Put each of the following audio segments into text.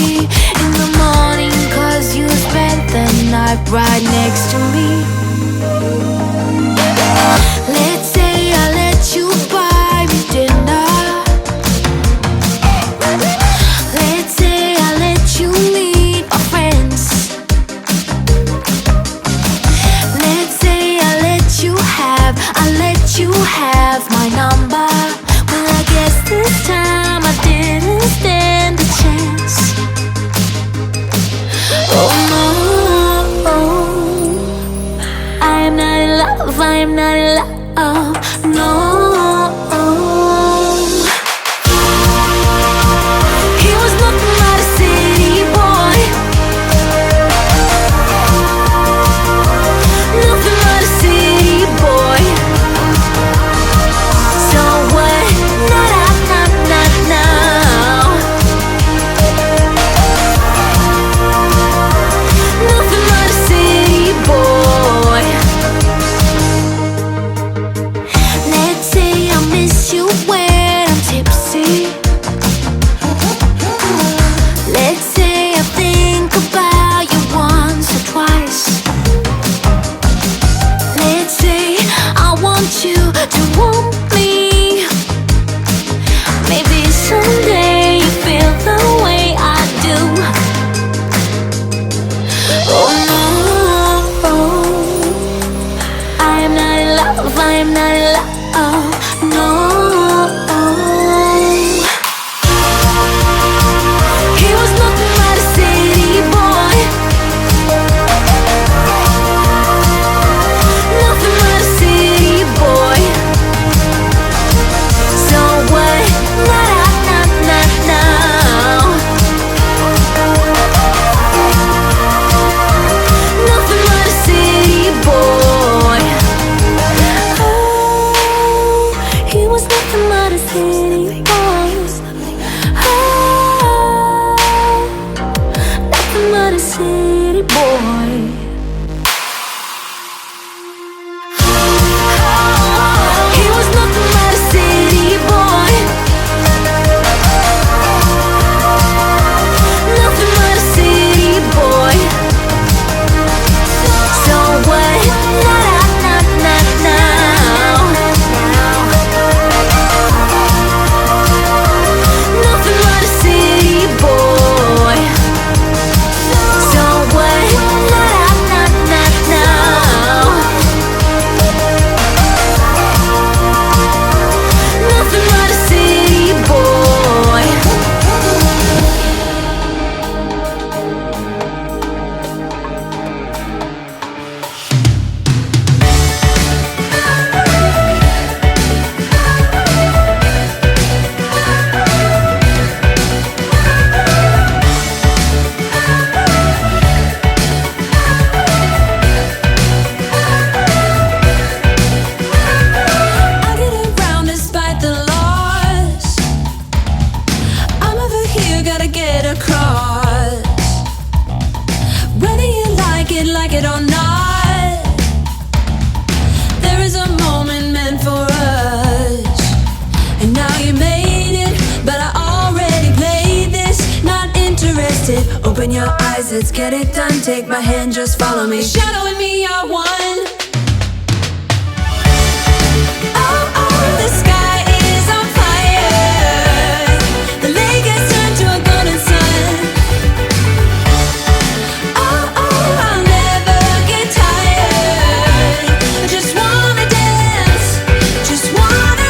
me in the morning, 'cause you spent the night right next to me. Let's say I let you buy me dinner. Let's say I let you meet my friends. Let's say I let you have my number. Well, I guess this time I didn't stand a chance. Oh no, I am not in love, I am not in love, no. He was nothing but a city boy, nothing but a city boy. So what? Not now. Nothing but a city boy. Let's say I miss you when I'm tipsy. Let's say I think about you once or twice. Let's say I want you to want me. Maybe someday you feel the way I do. Oh no, I am not in love, I am not in love, no. He was nothing but a city boy, nothing but a city boy. So what? Not now. Nothing but a city boy. Oh, he was nothing but a city boy. Oh, nothing but a city boy. He was nothing but a city boy, nothing but a city boy. So what? Not now. Nothing but a city boy. So what? Not now. Nothing but a city boy. I get around despite the loss. I'm over here, gotta get across. Whether you like it or not, there is a moment meant for us. And now you made it, but I already played this. Not interested, open your eyes, let's get it done. Take my hand, just follow me. Shadow and me are one. Oh, the sky is on fire. The lake has turned to a golden sun. Oh, I'll never get tired. I just wanna dance, just wanna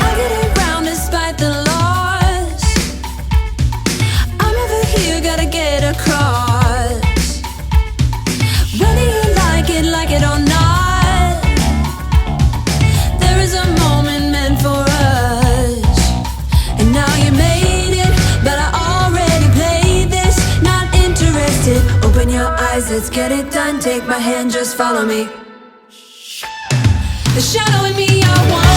I get around despite the loss. I'm over here, gotta get across. Whether you like it or not, there is a moment meant for us. And now you made it, but I already played this. Not interested, open your eyes, let's get it done. Take my hand, just follow me. The shadow and me are one.